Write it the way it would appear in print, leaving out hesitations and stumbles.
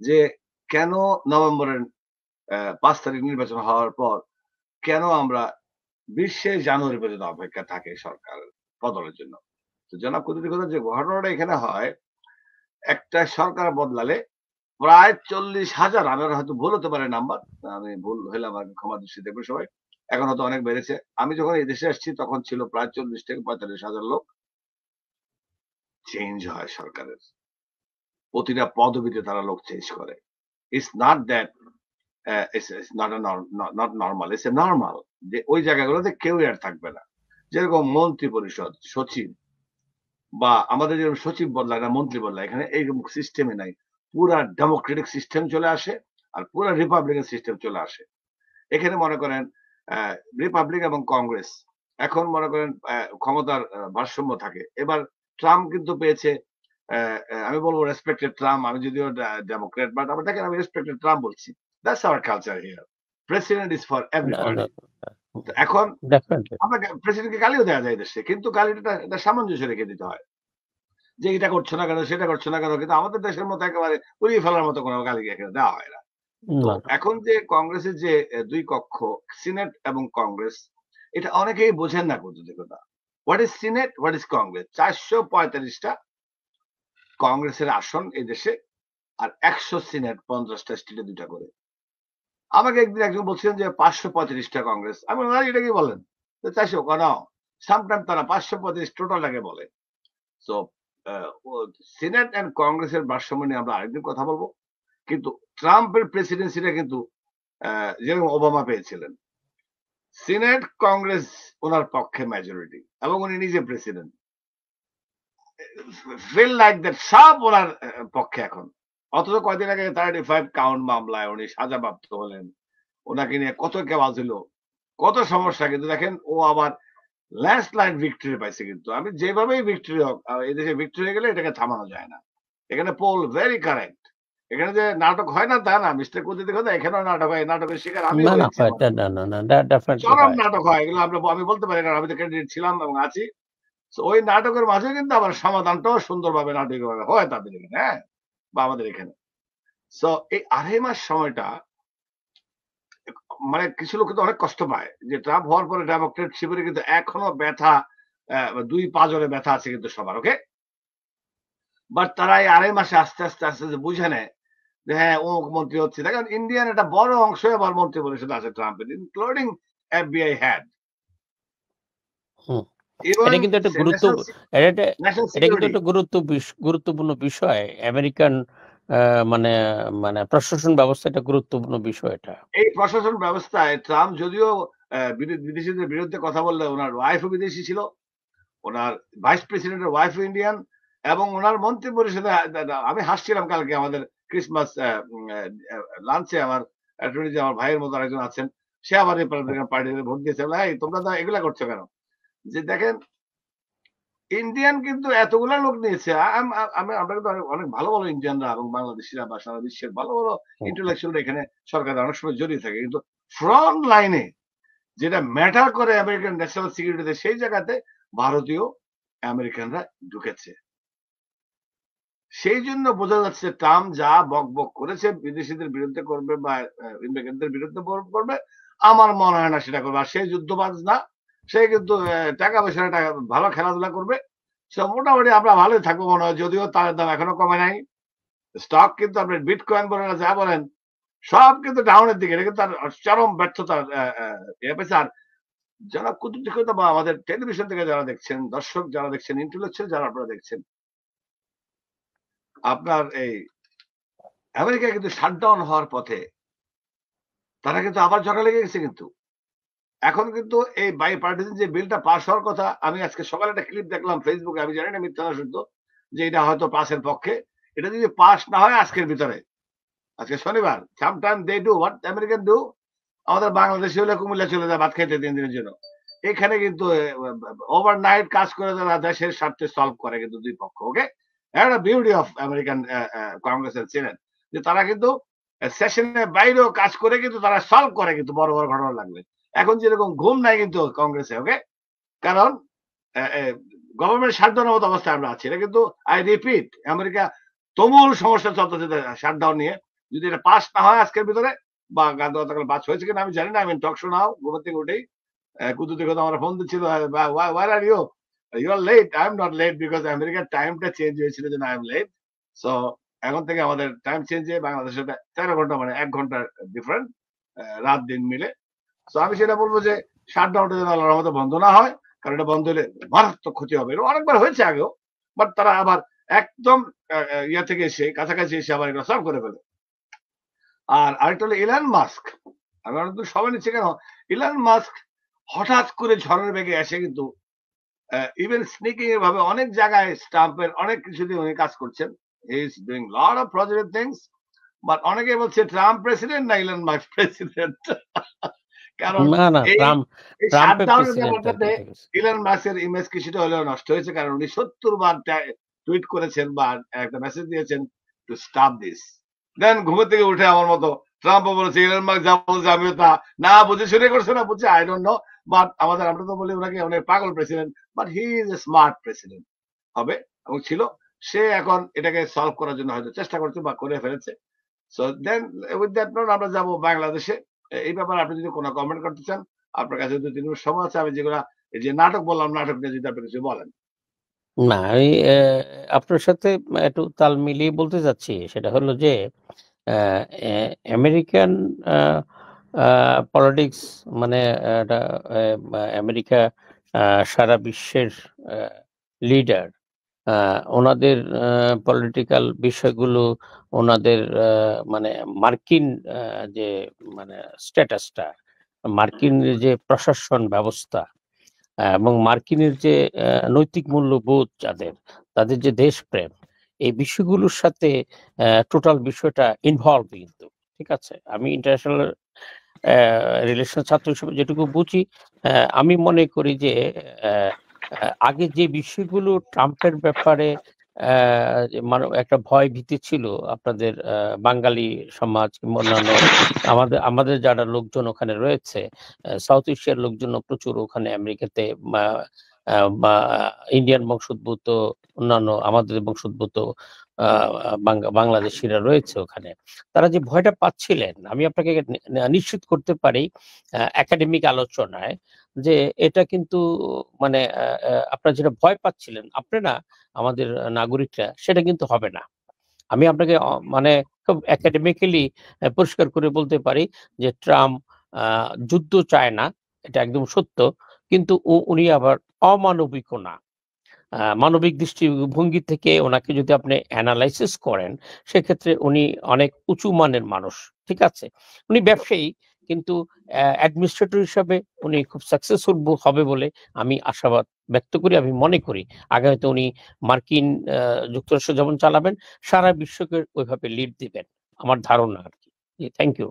যে কেন নভেম্বরের 5 তারিখ নির্বাচন হওয়ার পর কেন আমরা 20শে জানুয়ারি পর্যন্ত অপেক্ষা থাকে সরকার বদলের জন্য। তো জনাব কুদ্দুস কথা যে ঘটনাটা এখানে হয়, একটা সরকার বদলালে প্রায় 40,000, আমার হয়তো ভুল হতে পারে নাম্বার, আমি ভুল হলে আমাকে ক্ষমা দৃষ্টিতে দেখবে সবাই। এখন হয়তো অনেক বেড়েছে। আমি যখন এই দেশে আসছি তখন ছিল প্রায় 40 থেকে 45,000 লোক। চেঞ্জ হয় সরকারের। প্রতিটা পদবিতে তারা লোক চেঞ্জ করে। It's not that it's not a not normal, it's a normal যে ওই জায়গাগুলোতে কেউই আর থাকবে না। যেরকম মন্ত্রী পরিষদ, সচিব বা আমাদের যেরকম সচিব বদলায় না, মন্ত্রী বদলায়, এখানে এইরকম সিস্টেমই নাই। পুরা ডেমোক্রেটিক সিস্টেম চলে আসে আর পুরা রিপাবলিকান সিস্টেম চলে আসে। এখানে মনে করেন রিপাবলিক এবং কংগ্রেস এখন মনে করেন ক্ষমতার ভারসাম্য থাকে। এবার ট্রাম্প কিন্তু পেয়েছে, আমি বলবো রেসপেক্টেড ট্রাম্প, আমি যদিও ডেমোক্রেট, বাট আমার দেখেন আমি রেসপেক্টেড ট্রাম্প বলছি। That's our culture here. President is for everybody. এখন ডেফিনেটলি আপনাকে প্রেসিডেন্টকে গালিও দেওয়া যায় দেশে, কিন্তু গালিটা এটা সামঞ্জস্য রেখে দিতে হয় যে এটা করছো না কেন, সেটা করছো না কেন, কিন্তু আমাদের দেশের মতো একেবারে উড়িয়ে ফেলার মতো কোনো গালি এখানে দেওয়া হয় না। তো না এখন যে কংগ্রেসের যে দুই কক্ষ, সিনেট এবং কংগ্রেস, এটা অনেকেই বোঝেন না কিন্তু কথা। What is senate, what is congress? 445টা কংগ্রেসের আসন এই দেশে, আর 100 সিনেট, 50টা স্টেটে 2টা করে। আমাকে একদিন একজন বলছিলেন যে 535টা কংগ্রেস। আমি বললাম এটা কি বলেন? 400 কেন? সামটাইম তারা 535 টোটালটাকে বলে। সো সিনেট এন্ড কংগ্রেসের ভারসাম্য নিয়ে আমরা আরেকদিন কথা বলবো। কিন্তু ট্রাম্পের প্রেসিডেন্সিটা কিন্তু যেরকম ওবামা পেয়েছিলেন, সিনেট কংগ্রেস ওনার পক্ষে মেজরিটি এবং উনি নিজে প্রেসিডেন্ট, ফিল লাইক দ্যাট সব ওনার পক্ষে এখন। অথচ কয়দিন আগে 35 কাউন্ট মামলায় উনি সাজাপ্রাপ্ত হলেন, ওনাকে নিয়ে কত কেওয়াজ হলো, কত সমস্যা, কিন্তু দেখেন ও আবার ল্যান্ডস্লাইড ভিক্টরি পাইছে। কিন্তু আমি যেভাবেই ভিক্টরি হোক, এই দেশে ভিক্টরি হয়ে গেলে এটাকে থামানো যায় না। এখানে পোল ভেরি কারেক্ট। এখানে যে নাটক হয় না তা না, মিস্টার কুদ্দুস কথা, এখানেও নাটক হয়। নাটকের শিকার আমিও না হয়েছি। হয় না ডেফিনেটলি চরম হয়। নাটক হয় এগুলো, আমি বলতে পারি কারণ আমি তো ক্যান্ডিডেট ছিলাম এবং আছি। ওই নাটকের মাঝে কিন্তু আবার সমাধানটাও সুন্দরভাবে নাটকীয়ভাবে হয় তাদের এখানে, হ্যাঁ, বা আমাদের এখানে। সো এই 2.5 মাস সময়টা মানে কিছু লোক কিন্তু অনেক কষ্ট পায় যে ট্রাম্প হওয়ার পরে ডেমোক্রেট শিবিরে কিন্তু এখনো ব্যথা, 2 পাঁজরে ব্যথা আছে কিন্তু সবার, ওকে। বাট তারা এই 2.5 মাসে আস্তে আস্তে আস্তে আস্তে বুঝে নেয় যে হ্যাঁ ও মন্ত্রী হচ্ছে। দেখেন ইন্ডিয়ান একটা বড় অংশ আবার মন্ত্রী পরিষদ আছে ট্রাম্পের, ইনক্লুডিং এফবিআই হেড, হুম এটা ইভেন কিন্তু একটা গুরুত্ব এটা ন্যাশনাল এটা কিন্তু সিকিউরিটি। একটা গুরুত্বপূর্ণ বিষয় আমেরিকান মানে মানে প্রশাসন ব্যবস্থা একটা গুরুত্বপূর্ণ বিষয় এটা। এই প্রশাসন ব্যবস্থায় ট্রাম্প যদিও বিদেশিদের বিরুদ্ধে কথা বললে, ওনার ওয়াইফও বিদেশি ছিল, ওনার ভাইস প্রেসিডেন্টের ওয়াইফও ইন্ডিয়ান, এবং ওনার মন্ত্রী পরিষদে আমি হাসছিলাম কালকে আমাদের ক্রিসমাস লাঞ্চে, আমার অ্যাটর্নি যে আমার ভাইয়ের মতো আরেকজন আছেন, সে আবার রিপাবলিকান পার্টিতে ভোট দিয়েছে। এই তোমরা তো এগুলা করছো কেন? যে দেখেন ইন্ডিয়ান কিন্তু এতগুলা লোক নিয়েছে। আমরা কিন্তু অনেক ভালো ভালো ইন্ডিয়ানরা এবং বাংলাদেশিরা বা সারা বিশ্বের ভালো ভালো হুম, ইন্টেলেকচুয়াল এখানে সরকার অনেক সময় জড়িয়ে থাকে, কিন্তু ফ্রন্ট লাইনে যেটা ম্যাটার করে আমেরিকান ন্যাশনাল সিকিউরিটিতে, সেই জায়গাতে ভারতীয় আমেরিকানরা ঢুকেছে। সেই জন্য বোঝা যাচ্ছে ট্রাম্প যা বক বক করেছে বিদেশিদের বিরুদ্ধে করবে বা ইমিগ্রেন্টদের বিরুদ্ধে করবে, আমার মনে হয় না সেটা করবে। আর সেই যুদ্ধবাজ না, সে কিন্তু টাকা পয়সা টাকা ভালো খেলাধুলা করবে। সে মোটামুটি আমরা ভালোই থাকবো মনে হয়, যদিও তার দাম এখনো কমে নাই। স্টক কিন্তু আপনি বিটকয়েন বলেন যা বলেন সব কিন্তু ডাউনের দিকে, এটা কিন্তু তার চরম ব্যর্থতার পেয়েছে। আর যারা কুতুব বা আমাদের টেলিভিশন থেকে যারা দেখছেন, দর্শক যারা দেখছেন, ইন্টেলেকচুয়াল যারা আপনারা দেখছেন, আপনার এই আমেরিকা কিন্তু শাটডাউন হওয়ার পথে, তারা কিন্তু আবার ঝগড়া লেগে গেছে কিন্তু। এখন কিন্তু এই বাই পার্টিসান যে বিলটা পাস হওয়ার কথা, আমি আজকে সকালে একটা ক্লিপ দেখলাম ফেসবুকে, আমি জানি না মিথ্যা না সত্য, যে এটা হয়তো পাসের পক্ষে। এটা যদি পাস না হয় আজকের ভিতরে, আজকে শনিবার, sometime they do what American do, আমাদের বাংলাদেশে হলে কুমিল্লা চলে যায় ভাত খাইতে 3 দিনের জন্য। এখানে কিন্তু ওভারনাইট কাজ করে তারা দেশের স্বার্থে সলভ করে কিন্তু দুই পক্ষ, ওকে। একটা beauty of American Congress and Senate, যে তারা কিন্তু সেশনের বাইরেও কাজ করে কিন্তু তারা সলভ করে কিন্তু বড় বড় ঘটনা লাগবে। এখন যেরকম ঘুম নাই কিন্তু কংগ্রেসে, ওকে। কারণ গভর্নমেন্ট শাটডাউনের মতো অবস্থায় আমরা আছি। এটা কিন্তু আই রিপিট, আমেরিকা তুমুল সমস্যা চলতেছে শাটডাউন নিয়ে। যদি এটা পাস না হয় আজকের ভিতরে, বা গতকাল পাস হয়েছে কিনা আমি জানি না, আমি টক শো নাও ঘুম থেকে উঠেই কুতু থেকে আমার ফোন দিচ্ছিল, where are you, you are late, I am not late, because আমেরিকার টাইমটা চেঞ্জ হয়েছিল, যে আই এম লেট। সো এখন থেকে আমাদের টাইম চেঞ্জ হয়ে বাংলাদেশের 13 ঘন্টা, মানে 1 ঘন্টা ডিফারেন্ট, রাত দিন মিলে। তো আমি সেটা বলবো যে শাটডাউনটা যেন আল্লাহর রহমতে বন্ধ না হয়, কারণ এটা বন্ধ হলে মারাত্মক ক্ষতি হবে। এটা অনেকবার হয়েছে আগেও, বাট তারা আবার একদম ইয়া থেকে এসে কাছাকাছি এসে আবার এটা সলভ করে ফেলে। আর আরেকটা হলো ইলন মাস্ক। আমি অনেক সবাই নিচ্ছে কেন, ইলন মাস্ক হঠাৎ করে ঝড়ের বেগে এসে কিন্তু ইভেন স্নিকিং এর ভাবে অনেক জায়গায় স্টাম্পের অনেক কিছু দিয়ে উনি কাজ করছেন। He is doing lot of positive things, but অনেকে বলছে ট্রাম্প প্রেসিডেন্ট না ইলন মাস্ক প্রেসিডেন্ট। কারণ না না, এই ট্রাম্পের শাটডাউনের প্রেসিডেন্ট ব্যাপারটাতে ইলন মাস্কের ইমেজ কিছুটা হলেও নষ্ট হয়েছে, কারণ উনি 70 বার টুইট করেছেন বা একটা মেসেজ দিয়েছেন টু স্টপ দিস। দেন ঘুমের থেকে উঠে আমার মতো ট্রাম্পও বলেছে ইলন মাস্ক যা বলছে আমিও তা, না বুঝে শুনে করছে না বুঝছে আই ডোন্ট নো, বাট আমাদের আমরা তো বলি ওনাকে অনেক পাগল president, but he is a smart president হবে এবং ছিল। সে এখন এটাকে সলভ করার জন্য হয়তো চেষ্টা করছে বা করে ফেলেছে। So then with that note আমরা যাবো বাংলাদেশে। এই ব্যাপারে আপনি যদি কোনো কমেন্ট করতে চান, আপনার কাছে 2-3 মিনিট সময় আছে। আমি যেগুলা এই যে নাটক বললাম, নাটক নিয়ে যদি আপনি কিছু বলেন। না, আমি আপনার সাথে একটু তাল মিলিয়ে বলতে চাচ্ছি, সেটা হলো যে আমেরিকান পলিটিক্স মানে এটা, আমেরিকা সারা বিশ্বের লিডার, ওনাদের পলিটিক্যাল বিষয়গুলো, ওনাদের মানে মার্কিন যে মানে স্ট্যাটাসটা, মার্কিনের যে প্রশাসন ব্যবস্থা, এবং মার্কিনের যে নৈতিক মূল্যবোধ যাদের, তাদের যে দেশপ্রেম, এই বিষয়গুলোর সাথে টোটাল বিষয়টা ইনভলভ কিন্তু। ঠিক আছে, আমি ইন্টারন্যাশনাল রিলেশন ছাত্র হিসেবে যেটুকু বুঝি, আমি মনে করি যে আগে যে বিষয়গুলো ট্রাম্পের ব্যাপারে একটা ভয় ভীতি ছিল আপনাদের বাঙালি সমাজ কিংবা অন্যান্য আমাদের যারা লোকজন ওখানে রয়েছে, সাউথ এশিয়ার লোকজন প্রচুর ওখানে আমেরিকাতে, বা ইন্ডিয়ান বংশোদ্ভূত, অন্যান্য আমাদের বংশোদ্ভূত বাংলাদেশিরা রয়েছে ওখানে, তারা যে ভয়টা পাচ্ছিলেন, আমি আপনাকে নিশ্চিত করতে পারি একাডেমিক আলোচনায়, যে এটা কিন্তু মানে আপনারা যেটা ভয় পাচ্ছিলেন, আপনি না, আমাদের নাগরিকরা, সেটা কিন্তু হবে না। আমি আপনাকে মানে খুব একাডেমিক্যালি পরিষ্কার করে বলতে পারি যে ট্রাম্প যুদ্ধ চায় না, এটা একদম সত্য, কিন্তু উনি আবার অমানবিকও না। মানবিক দৃষ্টিভঙ্গি থেকে ওনাকে যদি আপনি অ্যানালাইসিস করেন, সেক্ষেত্রে উনি অনেক উঁচু মানের মানুষ। ঠিক আছে, উনি ব্যবসায়ী, কিন্তু অ্যাডমিনিস্ট্রেটর হিসাবে উনি খুব সাকসেসফুল হবে বলে আমি আশাবাদ ব্যক্ত করি। আমি মনে করি আগামীতে উনি মার্কিন যুক্তরাষ্ট্র যেমন চালাবেন, সারা বিশ্বকে ওইভাবে লিড দিবেন, আমার ধারণা আর কি। Thank you.